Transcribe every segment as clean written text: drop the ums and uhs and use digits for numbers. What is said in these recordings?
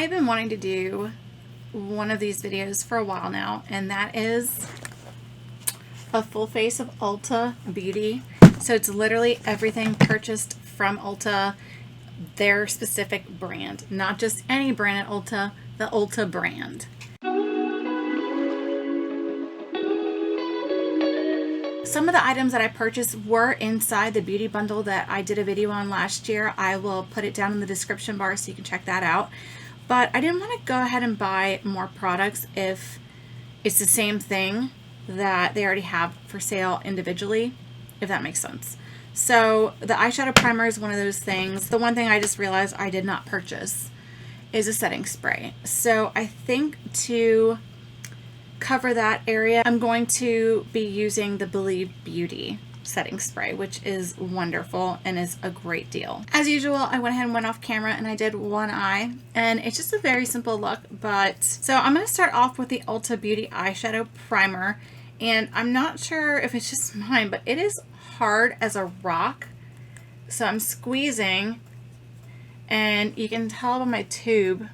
I've been wanting to do one of these videos for a while now, and that is a full face of Ulta Beauty. So it's literally everything purchased from Ulta, their specific brand, not just any brand at Ulta, the Ulta brand. Some of the items that I purchased were inside the beauty bundle that I did a video on last year. I will put it down in the description bar so you can check that out. But I didn't want to go ahead and buy more products if it's the same thing that they already have for sale individually, if that makes sense. So the eyeshadow primer is one of those things. The one thing I just realized I did not purchase is a setting spray. So I think to cover that area, I'm going to be using the Believe Beauty setting spray, which is wonderful and is a great deal. As usual, I went ahead and went off camera and I did one eye, and it's just a very simple look. But so I'm going to start off with the Ulta Beauty eyeshadow primer, and I'm not sure if it's just mine, but it is hard as a rock. So I'm squeezing, and you can tell by my tube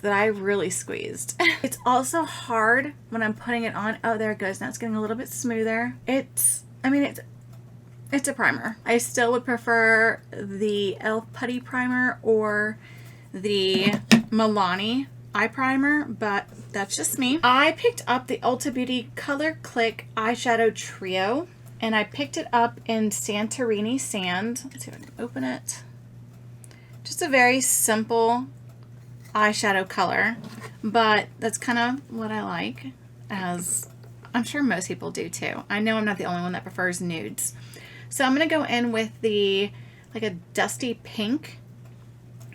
that I really squeezed. It's also hard when I'm putting it on. Oh, there it goes. Now it's getting a little bit smoother. It's a primer. I still would prefer the e.l.f. Putty Primer or the Milani eye primer, but that's just me. I picked up the Ulta Beauty Color Click Eyeshadow Trio, and I picked it up in Santorini Sand. Let's see if I can open it. Just a very simple eyeshadow color, but that's kind of what I like, as I'm sure most people do too. I know I'm not the only one that prefers nudes. So I'm going to go in with the like a dusty pink.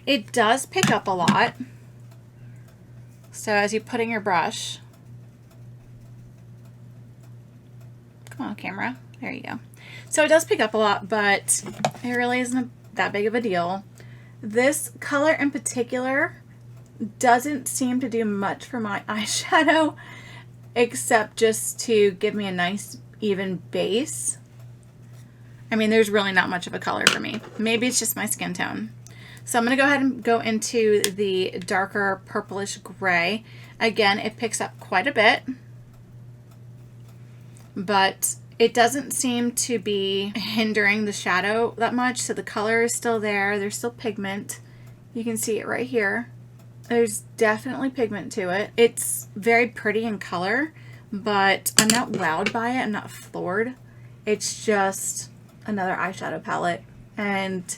It does pick up a lot. So as you put in your brush, come on camera, there you go. So it does pick up a lot, but it really isn't that big of a deal. This color in particular doesn't seem to do much for my eyeshadow, except just to give me a nice even base. I mean, there's really not much of a color for me. Maybe it's just my skin tone. So I'm going to go ahead and go into the darker purplish gray. Again, it picks up quite a bit, but it doesn't seem to be hindering the shadow that much. So the color is still there. There's still pigment. You can see it right here. There's definitely pigment to it. It's very pretty in color, but I'm not wowed by it. I'm not floored. It's just another eyeshadow palette. And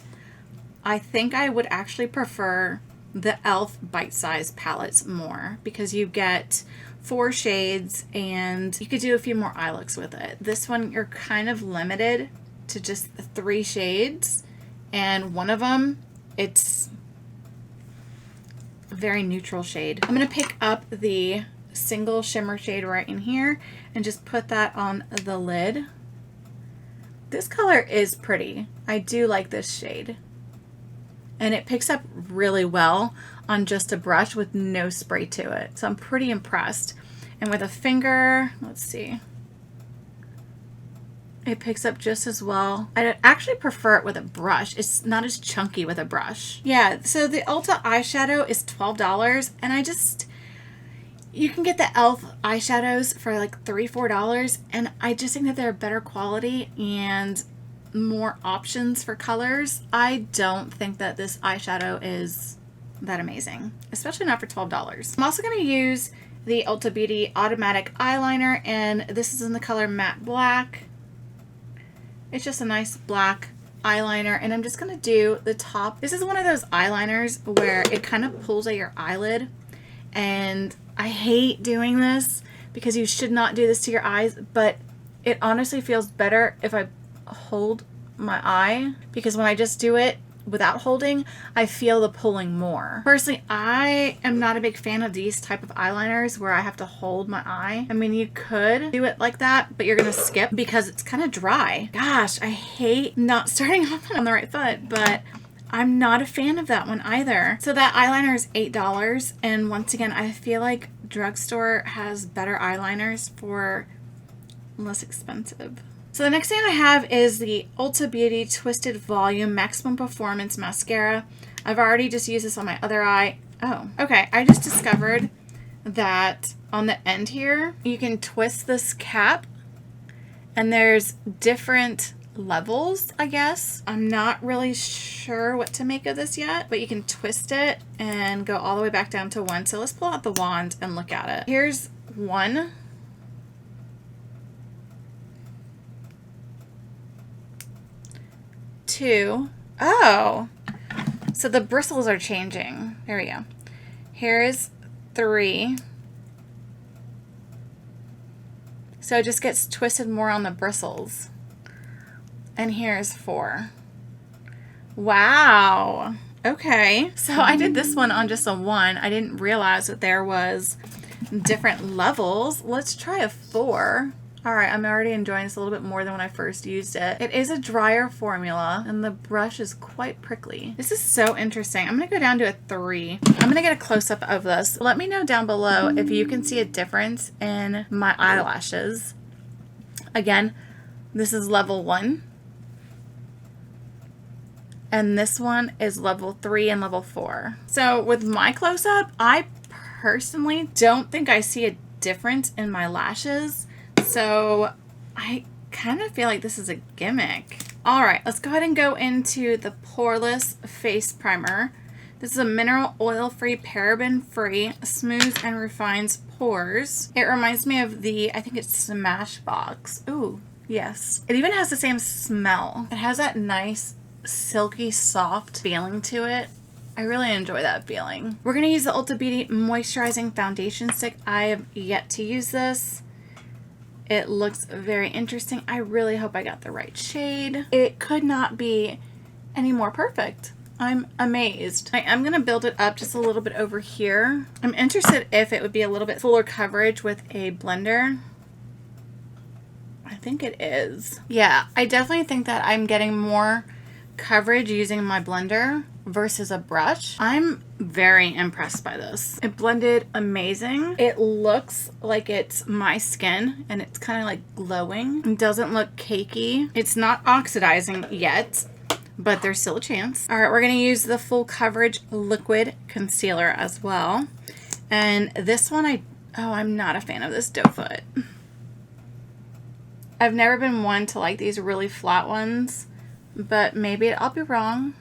I think I would actually prefer the e.l.f. bite-size palettes more, because you get 4 shades and you could do a few more eye looks with it. This one, you're kind of limited to just 3 shades, and one of them, it's very neutral shade. I'm going to pick up the single shimmer shade right in here and just put that on the lid. This color is pretty. I do like this shade. And it picks up really well on just a brush with no spray to it. So I'm pretty impressed. And with a finger, let's see. It picks up just as well. I actually prefer it with a brush. It's not as chunky with a brush. Yeah, so the Ulta eyeshadow is $12, and you can get the e.l.f. eyeshadows for like $3, $4, and I just think that they're better quality and more options for colors. I don't think that this eyeshadow is that amazing, especially not for $12. I'm also going to use the Ulta Beauty Automatic Eyeliner, and this is in the color Matte Black. It's just a nice black eyeliner, and I'm just going to do the top. This is one of those eyeliners where it kind of pulls at your eyelid, and I hate doing this because you should not do this to your eyes, but it honestly feels better if I hold my eye, because when I just do it without holding, I feel the pulling more. Personally, I am not a big fan of these type of eyeliners where I have to hold my eye. I mean, you could do it like that, but you're gonna skip because it's kind of dry. Gosh, I hate not starting off on the right foot, but I'm not a fan of that one either. So that eyeliner is $8, and once again, I feel like drugstore has better eyeliners for less expensive. So the next thing I have is the Ulta Beauty Twisted Volume Maximum Performance Mascara. I've already just used this on my other eye. Oh, okay. I just discovered that on the end here, you can twist this cap and there's different levels, I guess. I'm not really sure what to make of this yet, but you can twist it and go all the way back down to 1. So let's pull out the wand and look at it. Here's 1. 2. Oh, so the bristles are changing. There we go. Here's 3. So it just gets twisted more on the bristles. And here's 4. Wow. Okay. So I did this one on just a 1. I didn't realize that there was different levels. Let's try a 4. All right, I'm already enjoying this a little bit more than when I first used it. It is a drier formula, and the brush is quite prickly. This is so interesting. I'm gonna go down to a 3. I'm gonna get a close-up of this. Let me know down below if you can see a difference in my eyelashes. Again, this is level 1. And this one is level 3 and level 4. So with my close-up, I personally don't think I see a difference in my lashes. So I kind of feel like this is a gimmick. All right, let's go ahead and go into the Poreless Face Primer. This is a mineral oil-free, paraben-free, smooths and refines pores. It reminds me of the, I think it's Smashbox. Ooh, yes. It even has the same smell. It has that nice, silky, soft feeling to it. I really enjoy that feeling. We're gonna use the Ulta Beauty Moisturizing Foundation Stick. I have yet to use this. It looks very interesting. I really hope I got the right shade. It could not be any more perfect. I'm amazed. I am going to build it up just a little bit over here. I'm interested if it would be a little bit fuller coverage with a blender. I think it is. Yeah, I definitely think that I'm getting more coverage using my blender versus a brush. I'm very impressed by this. It blended amazing. It looks like it's my skin and it's kind of like glowing. It doesn't look cakey. It's not oxidizing yet, but there's still a chance. All right, we're gonna use the full coverage liquid concealer as well. And this one, I'm not a fan of this doe foot. I've never been one to like these really flat ones, but maybe I'll be wrong.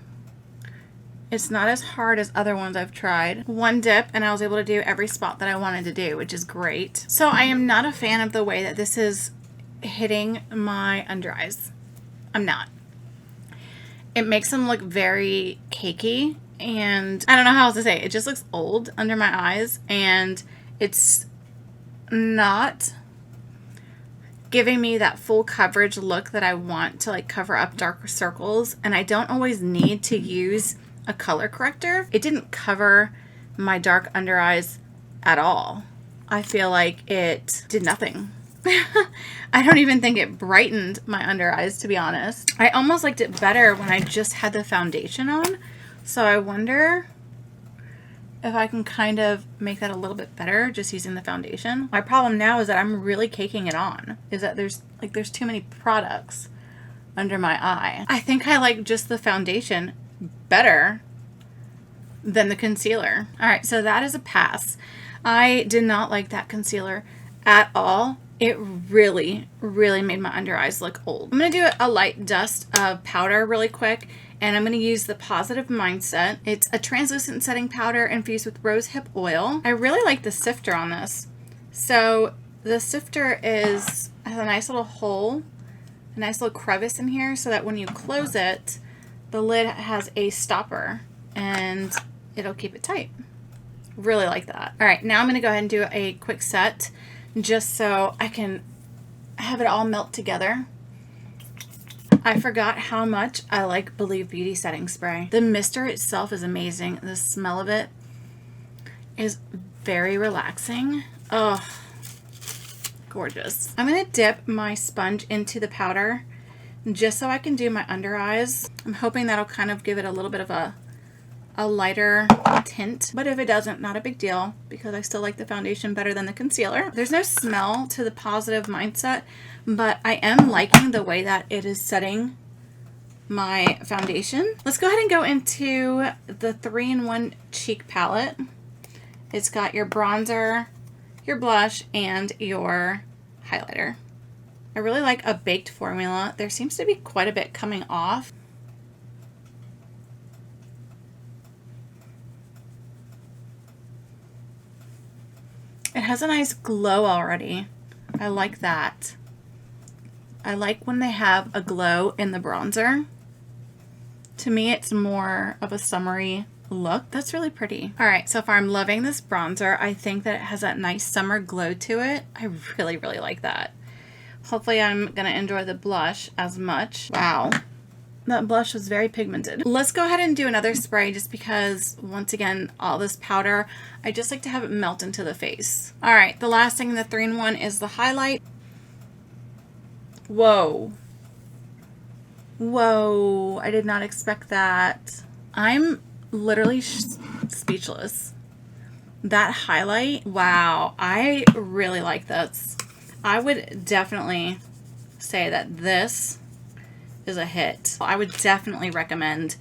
It's not as hard as other ones I've tried. One dip and I was able to do every spot that I wanted to do, which is great. So I am not a fan of the way that this is hitting my under eyes. I'm not. It makes them look very cakey, and I don't know how else to say it. It just looks old under my eyes, and it's not giving me that full coverage look that I want to like cover up darker circles. And I don't always need to use a color corrector. It didn't cover my dark under eyes at all. I feel like it did nothing. I don't even think it brightened my under eyes, to be honest. I almost liked it better when I just had the foundation on. So I wonder if I can kind of make that a little bit better just using the foundation. My problem now is that I'm really caking it on. Is that there's too many products under my eye. I think I like just the foundation better than the concealer. All right, so that is a pass. I did not like that concealer at all. It really, really made my under eyes look old. I'm gonna do a light dust of powder really quick, and I'm gonna use the Positive Mindset. It's a translucent setting powder infused with rosehip oil. I really like the sifter on this. So the sifter has a nice little hole, a nice little crevice in here, so that when you close it, the lid has a stopper and it'll keep it tight. Really like that. All right, now I'm gonna go ahead and do a quick set just so I can have it all melt together. I forgot how much I like Believe Beauty setting spray. The mister itself is amazing. The smell of it is very relaxing. Oh, gorgeous. I'm gonna dip my sponge into the powder just so I can do my under eyes. I'm hoping that'll kind of give it a little bit of a lighter tint, but if it doesn't, not a big deal, because I still like the foundation better than the concealer. There's no smell to the Positive Mindset, but I am liking the way that it is setting my foundation. Let's go ahead and go into the 3-in-1 cheek palette. It's got your bronzer, your blush, and your highlighter. I really like a baked formula. There seems to be quite a bit coming off. It has a nice glow already. I like that. I like when they have a glow in the bronzer. To me, it's more of a summery look. That's really pretty. All right, so far I'm loving this bronzer. I think that it has that nice summer glow to it. I really, really like that. Hopefully I'm gonna enjoy the blush as much. Wow, that blush was very pigmented. Let's go ahead and do another spray just because, once again, all this powder, I just like to have it melt into the face. All right, the last thing in the 3-in-1 is the highlight. Whoa. Whoa, I did not expect that. I'm literally speechless. That highlight, wow, I really like this. I would definitely say that this is a hit. I would definitely recommend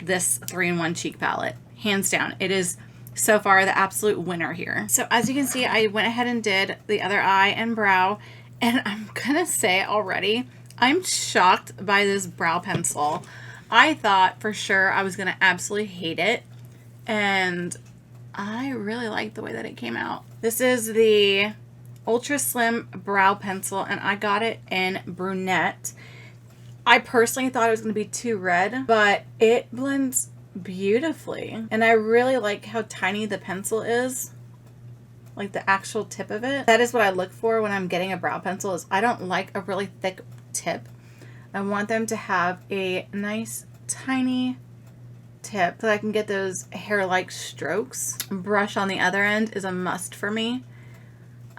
this 3-in-1 cheek palette. Hands down. It is so far the absolute winner here. So as you can see, I went ahead and did the other eye and brow, and I'm gonna say already, I'm shocked by this brow pencil. I thought for sure I was gonna absolutely hate it, and I really like the way that it came out. This is the Ultra Slim Brow Pencil, and I got it in brunette. I personally thought it was going to be too red, but it blends beautifully. And I really like how tiny the pencil is, like the actual tip of it. That is what I look for when I'm getting a brow pencil, is I don't like a really thick tip. I want them to have a nice tiny tip so I can get those hair-like strokes. Brush on the other end is a must for me.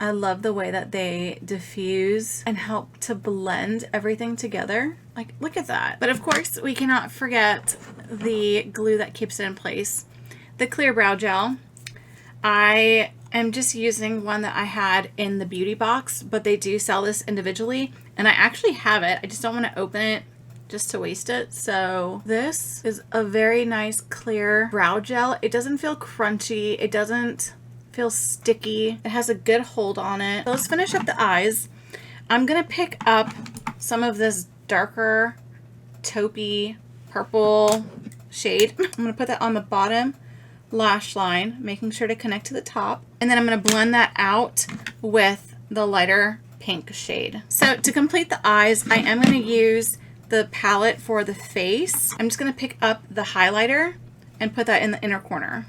I love the way that they diffuse and help to blend everything together. Like, look at that. But of course, we cannot forget the glue that keeps it in place. The clear brow gel. I am just using one that I had in the beauty box, but they do sell this individually, and I actually have it. I just don't want to open it just to waste it. So this is a very nice clear brow gel. It doesn't feel crunchy. It doesn't feel sticky. It has a good hold on it. So let's finish up the eyes. I'm gonna pick up some of this darker taupey purple shade. I'm gonna put that on the bottom lash line, making sure to connect to the top. And then I'm gonna blend that out with the lighter pink shade. So to complete the eyes, I am gonna use the palette for the face. I'm just gonna pick up the highlighter and put that in the inner corner.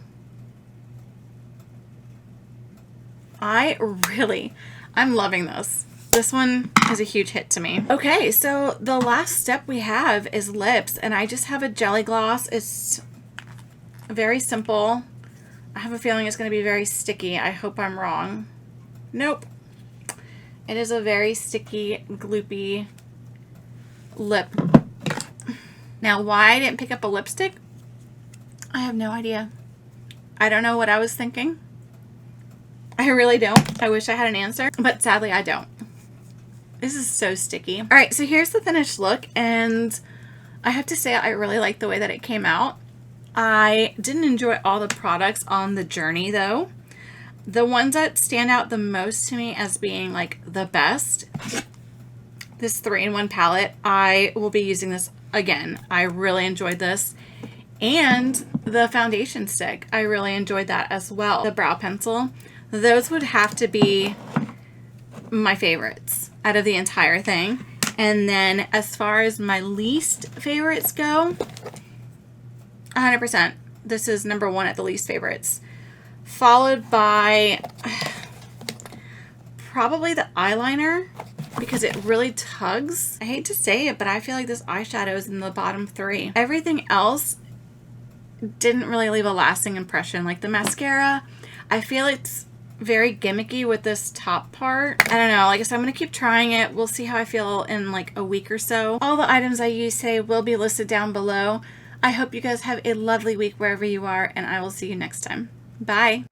I'm loving this. This one is a huge hit to me. Okay, so the last step we have is lips, and I just have a jelly gloss. It's very simple. I have a feeling it's going to be very sticky. I hope I'm wrong. Nope. It is a very sticky, gloopy lip. Now, why I didn't pick up a lipstick, I have no idea. I don't know what I was thinking. I really don't. I wish I had an answer, but sadly I don't. This is so sticky. All right, so here's the finished look, and I have to say I really like the way that it came out. I didn't enjoy all the products on the journey though. The ones that stand out the most to me as being like the best, this 3-in-1 palette, I will be using this again. I really enjoyed this. And the foundation stick, I really enjoyed that as well. The brow pencil. Those would have to be my favorites out of the entire thing. And then as far as my least favorites go, 100%. This is number 1 at the least favorites. Followed by probably the eyeliner, because it really tugs. I hate to say it, but I feel like this eyeshadow is in the bottom 3. Everything else didn't really leave a lasting impression. Like the mascara, I feel it's very gimmicky with this top part. I don't know, like I said, I'm gonna keep trying it. We'll see how I feel in like a week or so. All the items I use today will be listed down below. I hope you guys have a lovely week wherever you are, and I will see you next time. Bye.